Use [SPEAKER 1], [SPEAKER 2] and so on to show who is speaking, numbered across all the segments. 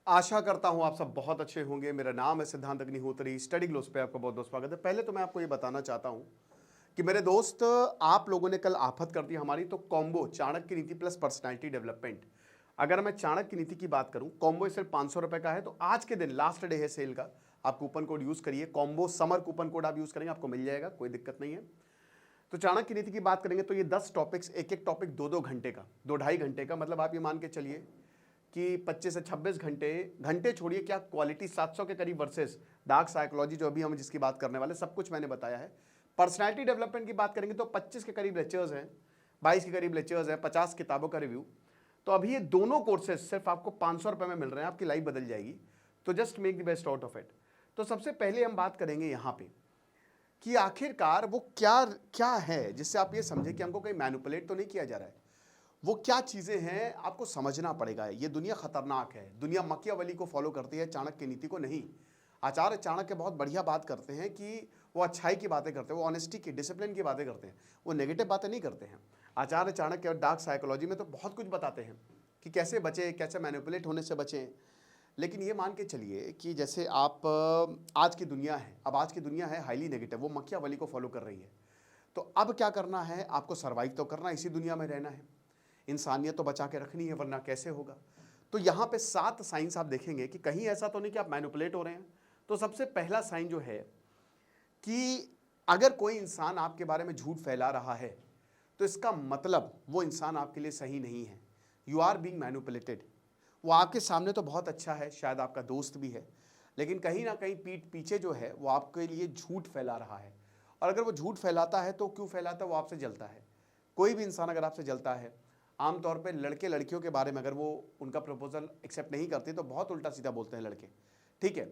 [SPEAKER 1] आशा करता हूं आप सब बहुत अच्छे होंगे। मेरा नाम है सिद्धांत अग्निहोत्री। स्टडी ग्लोस पे आपका बहुत बहुत स्वागत है। पहले तो मैं आपको ये बताना चाहता हूं कि मेरे दोस्त, आप लोगों ने कल आफत कर दी हमारी। तो कॉम्बो चाणक्य नीति प्लस पर्सनालिटी डेवलपमेंट, अगर मैं चाणक्य नीति की बात करूं, कॉम्बो सिर्फ 500 रुपए का है। तो आज के दिन लास्ट डे है सेल का, आप कूपन कोड यूज करिए। कॉम्बो समर कूपन कोड आप यूज करेंगे, आपको मिल जाएगा, कोई दिक्कत नहीं है। तो चाणक्य नीति की बात करेंगे तो ये 10 टॉपिक्स, एक एक टॉपिक 2-2 घंटे का, 2-2.5 घंटे का, मतलब आप ये मान के चलिए कि 25 से 26 घंटे, घंटे छोड़िए, क्या क्वालिटी 700 के करीब वर्सेस डार्क साइकोलॉजी जो अभी हम जिसकी बात करने वाले, सब कुछ मैंने बताया है। पर्सनालिटी डेवलपमेंट की बात करेंगे तो 25 के करीब लेक्चर्स हैं, 22 के करीब लेक्चर्स हैं, 50 किताबों का रिव्यू। तो अभी ये दोनों कोर्सेज सिर्फ आपको 500 रुपये में मिल रहे हैं, आपकी लाइफ बदल जाएगी। तो just make the best out of it. तो सबसे पहले हम बात करेंगे यहाँ पे कि आखिरकार वो क्या क्या है जिससे आप ये समझे कि हमको कहीं मैनिपुलेट तो नहीं किया जा रहा है। वो क्या चीज़ें हैं आपको समझना पड़ेगा। ये दुनिया खतरनाक है, दुनिया मकियावली को फॉलो करती है, चाणक्य नीति को नहीं। आचार्य चाणक्य बहुत बढ़िया बात करते हैं कि वो अच्छाई की बातें करते हैं, वो ऑनेस्टी की, डिसिप्लिन की बातें करते हैं, वो नेगेटिव बातें नहीं करते हैं। आचार्य चाणक्य और डार्क साइकोलॉजी में तो बहुत कुछ बताते हैं कि कैसे बचें, कैसे मैनिपुलेट होने से बचें। लेकिन ये मान के चलिए कि जैसे आप आज की दुनिया है, अब आज की दुनिया है हाईली नेगेटिव, वो मकियावली को फॉलो कर रही है। तो अब क्या करना है, आपको सर्वाइव तो करना है, इसी दुनिया में रहना है, इंसानियत तो बचा के रखनी है, वरना कैसे होगा। तो यहाँ पे 7 साइंस आप देखेंगे कि कहीं ऐसा तो नहीं कि आप मैनिपुलेट हो रहे हैं। तो सबसे पहला साइन जो है कि अगर कोई इंसान आपके बारे में झूठ फैला रहा है तो इसका मतलब वो इंसान आपके लिए सही नहीं है। You are being manipulated. वो आपके सामने तो बहुत अच्छा है, शायद आपका दोस्त भी है, लेकिन कहीं ना कहीं पीठ पीछे जो है वो आपके लिए झूठ फैला रहा है। और अगर वो झूठ फैलाता है तो क्यों फैलाता है, वो आपसे जलता है। कोई भी इंसान अगर आपसे जलता है, आमतौर पे लड़के लड़कियों के बारे में अगर वो उनका प्रपोजल एक्सेप्ट नहीं करते तो बहुत उल्टा सीधा बोलते हैं लड़के, ठीक है।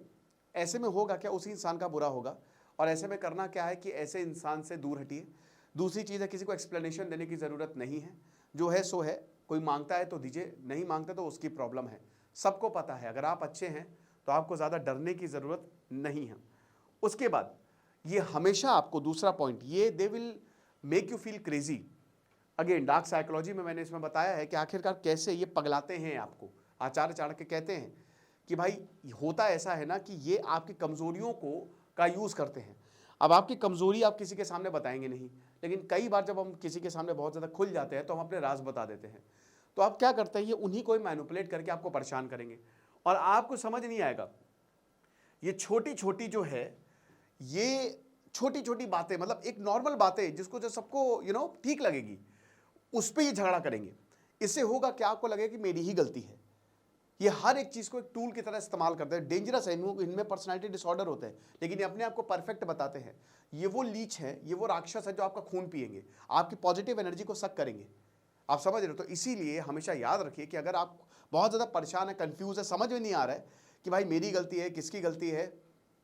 [SPEAKER 1] ऐसे में होगा क्या, उसी इंसान का बुरा होगा। और ऐसे में करना क्या है कि ऐसे इंसान से दूर हटिए। दूसरी चीज़ है, किसी को एक्सप्लेनेशन देने की ज़रूरत नहीं है, जो है सो है। कोई मांगता है तो दीजिए, नहीं मांगता तो उसकी प्रॉब्लम है। सबको पता है अगर आप अच्छे हैं तो आपको ज़्यादा डरने की ज़रूरत नहीं है। उसके बाद ये हमेशा आपको, दूसरा पॉइंट, ये they will make you feel crazy. Again dark psychology में मैंने इसमें बताया है कि आखिरकार कैसे ये पगलाते हैं आपको। आचार्य चाणक्य कहते हैं कि भाई होता ऐसा है ना कि ये आपकी कमजोरियों को का यूज़ करते हैं। अब आपकी कमजोरी आप किसी के सामने बताएंगे नहीं, लेकिन कई बार जब हम किसी के सामने बहुत ज़्यादा खुल जाते हैं तो हम अपने राज बता देते हैं। तो आप क्या करते हैं, ये उन्हीं को मैनिपुलेट करके आपको परेशान करेंगे और आपको समझ नहीं आएगा। ये छोटी छोटी जो है, ये छोटी छोटी बातें, मतलब एक नॉर्मल बातें जिसको जो सबको ठीक लगेगी, उस पर ये झगड़ा करेंगे। इससे होगा क्या, आपको लगेगा कि मेरी ही गलती है। ये हर एक चीज को एक टूल की तरह इस्तेमाल करते हैं। डेंजरस है, इनमें पर्सनालिटी डिसऑर्डर होते हैं, लेकिन ये अपने आप को परफेक्ट बताते हैं। ये वो लीच है, ये वो राक्षस है जो आपका खून पिएंगे, आपकी पॉजिटिव एनर्जी को सक करेंगे। आप समझ रहे हो। तो इसीलिए हमेशा याद रखिए कि अगर आप बहुत ज़्यादा परेशान है, कंफ्यूज है, समझ में नहीं आ रहा है कि भाई मेरी गलती है किसकी गलती है,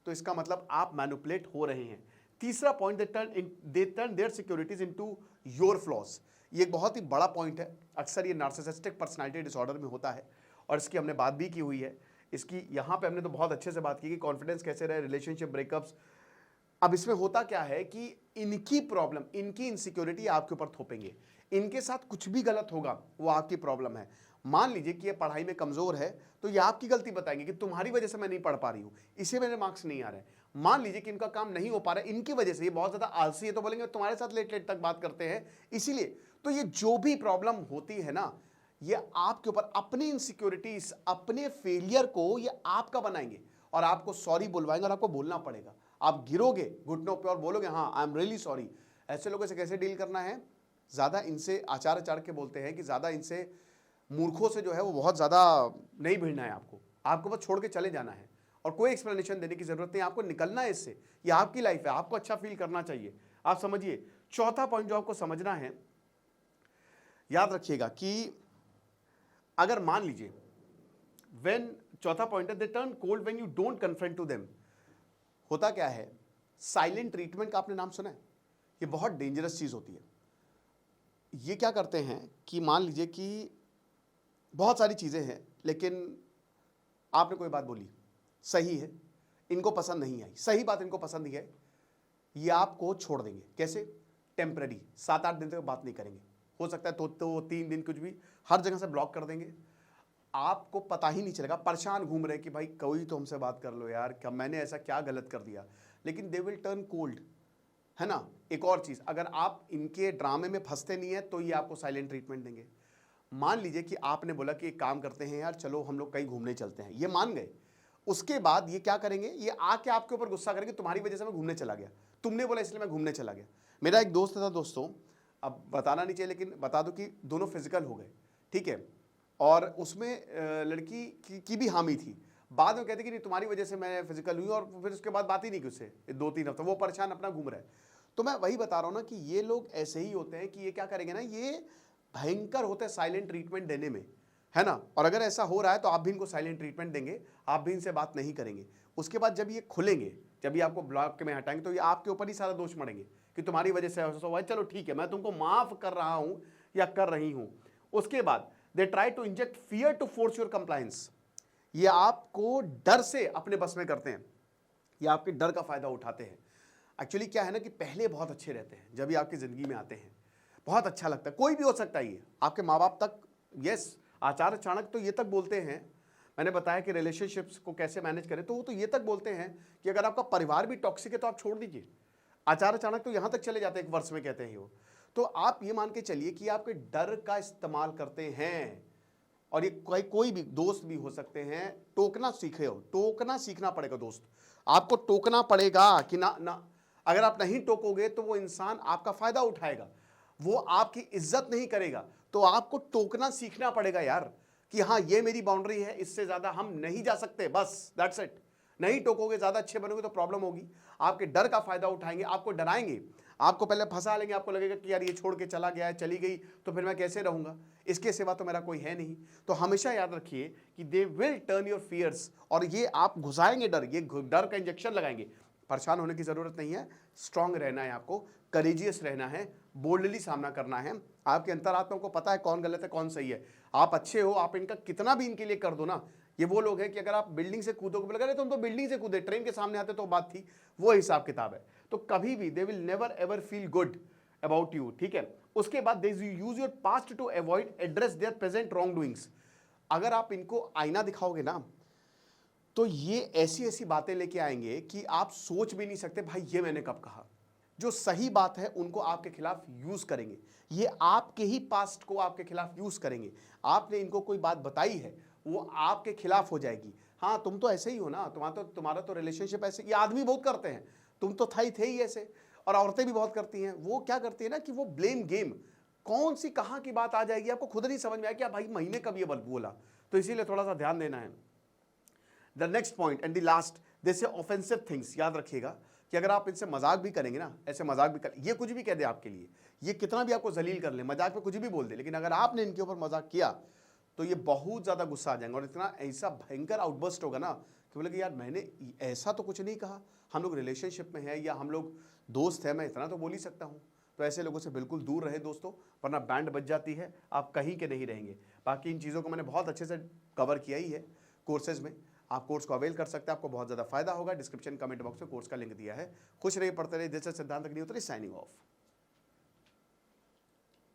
[SPEAKER 1] तो इसका मतलब आप मैनिपुलेट हो रहे हैं। तीसरा point, they turn their securities into your flaws. ये एक बहुत ही बड़ा पॉइंट है। अक्सर ये नार्सिसिस्टिक पर्सनालिटी डिसऑर्डर में होता है और इसकी हमने बात भी की हुई है। इसकी यहाँ पे हमने तो बहुत अच्छे से बात की कि कॉन्फिडेंस कैसे रहे, रिलेशनशिप ब्रेकअप्स। अब इसमें होता क्या है कि इनकी प्रॉब्लम, इनकी इनसिक्योरिटी आपके ऊपर थोपेंगे। इनके साथ कुछ भी गलत होगा वो आपकी प्रॉब्लम है। मान लीजिए कि ये पढ़ाई में कमजोर है तो ये आपकी गलती बताएंगे कि तुम्हारी वजह से मैं नहीं पढ़ पा रही हूं, इसे मेरे मार्क्स नहीं आ रहे। मान लीजिए कि इनका काम नहीं हो पा रहा है इनकी वजह से, ये बहुत ज्यादा आलसी है, तो बोलेंगे तुम्हारे साथ लेट लेट तक बात करते हैं इसीलिए। तो ये जो भी प्रॉब्लम होती है ना, ये आपके ऊपर, अपनी इनसिक्योरिटीज, अपने फेलियर को ये आपका बनाएंगे और आपको सॉरी बुलवाएंगे और आपको बोलना पड़ेगा। आप गिरोगे घुटनों पे और बोलोगे हाँ आई एम रियली सॉरी। ऐसे लोगों से कैसे डील करना है, ज़्यादा इनसे, आचार्य चाणक्य बोलते हैं कि ज़्यादा इनसे, मूर्खों से जो है वो बहुत ज़्यादा नहीं भिड़ना है। आपको बस छोड़ के चले जाना है और कोई एक्सप्लेनेशन देने की ज़रूरत नहीं, आपको निकलना है इससे। ये आपकी लाइफ है, आपको अच्छा फील करना चाहिए। आप समझिए। चौथा पॉइंट जो आपको समझना है, याद रखिएगा कि अगर मान लीजिए चौथा पॉइंट है, they turn cold when you don't confront to them. होता क्या है, साइलेंट ट्रीटमेंट का आपने नाम सुना है? ये बहुत डेंजरस चीज होती है। ये क्या करते हैं कि मान लीजिए कि बहुत सारी चीजें हैं, लेकिन आपने कोई बात बोली, सही है, इनको पसंद नहीं आई, सही बात इनको पसंद नहीं आई, ये आपको छोड़ देंगे। कैसे? टेम्पररी, 7-8 दिन तक बात नहीं करेंगे। हो सकता है तो 3 दिन, कुछ भी, हर जगह से ब्लॉक कर देंगे। आपको पता ही नहीं चलेगा, परेशान घूम रहे कि भाई कोई तो हमसे बात कर लो यार, क्या मैंने ऐसा क्या गलत कर दिया, लेकिन दे विल टर्न कोल्ड, है ना। एक और चीज़, अगर आप इनके ड्रामे में फंसते नहीं है तो ये आपको साइलेंट ट्रीटमेंट देंगे। मान लीजिए कि आपने बोला कि एक काम करते हैं यार, चलो हम लोग कहीं घूमने चलते हैं, ये मान गए। उसके बाद ये क्या करेंगे, ये आके आपके ऊपर गुस्सा करेंगे, तुम्हारी वजह से मैं घूमने चला गया, तुमने बोला इसलिए मैं घूमने चला गया। मेरा एक दोस्त था दोस्तों, अब बताना नहीं चाहिए लेकिन बता दो कि दोनों फिजिकल हो गए, ठीक है, और उसमें लड़की की भी हामी थी। बाद में कहते कि नहीं तुम्हारी वजह से मैं फिजिकल हुई, और फिर उसके बाद बात ही नहीं की उससे 2-3 हफ्ते, वो परेशान अपना घूम रहा है। तो मैं वही बता रहा हूँ ना कि ये लोग ऐसे ही होते हैं कि ये क्या करेंगे ना, ये भयंकर होते हैं साइलेंट ट्रीटमेंट देने में, है ना। और अगर ऐसा हो रहा है तो आप भी इनको साइलेंट ट्रीटमेंट देंगे, आप भी इनसे बात नहीं करेंगे। उसके बाद जब ये खुलेंगे, जब ये आपको ब्लॉक में हटाएंगे, तो ये आपके ऊपर ही सारा दोष मढ़ेंगे कि तुम्हारी वजह से ऐसा हुआ, चलो ठीक है मैं तुमको माफ कर रहा हूं या कर रही हूं। उसके बाद they try to inject fear to force your compliance. ये आपको डर से अपने बस में करते हैं, ये आपके डर का फायदा उठाते हैं। एक्चुअली क्या है ना कि पहले बहुत अच्छे रहते हैं, जब ये आपकी जिंदगी में आते हैं बहुत अच्छा लगता है, कोई भी हो सकता है, ये आपके माँ बाप तक, यस आचार्य चाणक्य तो ये तक बोलते हैं, मैंने बताया कि रिलेशनशिप्स को कैसे मैनेज करें, तो वो तो ये तक बोलते हैं कि अगर आपका परिवार भी टॉक्सिक है तो आप छोड़ दीजिए। आचार्य चाणक्य तो यहाँ तक चले जाते हैं, एक वर्ष में कहते हैं वो। तो आप ये मान के चलिए कि आपके डर का इस्तेमाल करते हैं, और ये कोई भी दोस्त भी हो सकते हैं। टोकना सीखे हो, टोकना सीखना पड़ेगा दोस्त, आपको टोकना पड़ेगा कि ना, अगर आप नहीं टोकोगे तो वो इंसान आपका फायदा उठाएगा, वो आपकी इज्जत नहीं करेगा। तो आपको टोकना सीखना पड़ेगा यार, कि हाँ ये मेरी बाउंड्री है, इससे ज्यादा हम नहीं जा सकते, बस दैट्स इट। नहीं टोकोगे, ज्यादा अच्छे बनोगे तो प्रॉब्लम होगी। आपके डर का फायदा उठाएंगे, आपको डराएंगे, आपको पहले फंसा लेंगे, आपको लगेगा कि यार ये छोड़ के चला गया है, चली गई तो फिर मैं कैसे रहूंगा, इसके सिवा तो मेरा कोई है नहीं। तो हमेशा याद रखिए कि they will turn your fears, और ये आप घुसाएंगे डर, ये डर का इंजेक्शन लगाएंगे। परेशान होने की जरूरत नहीं है, स्ट्रांग रहना है आपको, करेजियस रहना है, बोल्डली सामना करना है। आपके अंतरात्मा को पता है कौन गलत है कौन सही है। आप अच्छे हो, आप इनका कितना भी इनके लिए कर दो ना, ये वो लोग हैं कि अगर आप बिल्डिंग से कूदोगे, लगा रहे तो हम तो बिल्डिंग से कूदे, ट्रेन के सामने आते तो बात थी, वो हिसाब किताब है। तो कभी भी they will never ever feel good about you, ठीक है। उसके बाद they use your past to avoid address their present wrong doings. अगर आप इनको आईना दिखाओगे ना, तो ये ऐसी ऐसी बातें लेके आएंगे कि आप सोच भी नहीं सकते भाई ये मैंने कब कहा। जो सही बात है उनको आपके खिलाफ यूज करेंगे, ये आपके ही पास्ट को आपके खिलाफ यूज करेंगे। आपने इनको कोई बात बताई है, वो आपके खिलाफ हो जाएगी। हाँ तुम तो ऐसे ही हो ना, तुम्हारा तो रिलेशनशिप ऐसे, ये आदमी बहुत करते हैं, तुम तो थे ही ऐसे, और औरतें भी बहुत करती हैं। वो क्या करती है ना कि वो ब्लेम गेम, कौन सी कहाँ की बात आ जाएगी आपको खुद नहीं समझ में आया कि भाई महीने कब ये बोला। तो इसीलिए थोड़ा सा ध्यान देना है। The next point and the last, this offensive things. याद रखिएगा कि अगर आप इनसे मजाक भी करेंगे ना, ऐसे मजाक भी कर, ये कुछ भी कह दे आपके लिए, ये कितना भी आपको जलील कर ले, मजाक में कुछ भी बोल दे, लेकिन अगर आपने इनके ऊपर मजाक किया तो ये बहुत ज़्यादा गुस्सा आ जाएंगे, और इतना ऐसा भयंकर आउटबर्स्ट होगा ना कि बोले कि यार मैंने ऐसा तो कुछ नहीं कहा, हम लोग रिलेशनशिप में हैं या हम लोग दोस्त हैं, मैं इतना तो बोल ही सकता हूँ। तो ऐसे लोगों से बिल्कुल दूर रहे दोस्तों, वरना बैंड बज जाती है, आप कहीं के नहीं रहेंगे। बाकी इन चीज़ों को मैंने बहुत अच्छे से कवर किया ही है कोर्सेज में, आप कोर्स को अवेल कर सकते हैं, आपको बहुत ज़्यादा फायदा होगा। डिस्क्रिप्शन कमेंट बॉक्स में कोर्स का लिंक दिया है। खुश रहिए, पढ़ते रहिए। दिस इज सिद्धांत अग्निहोत्री साइनिंग ऑफ।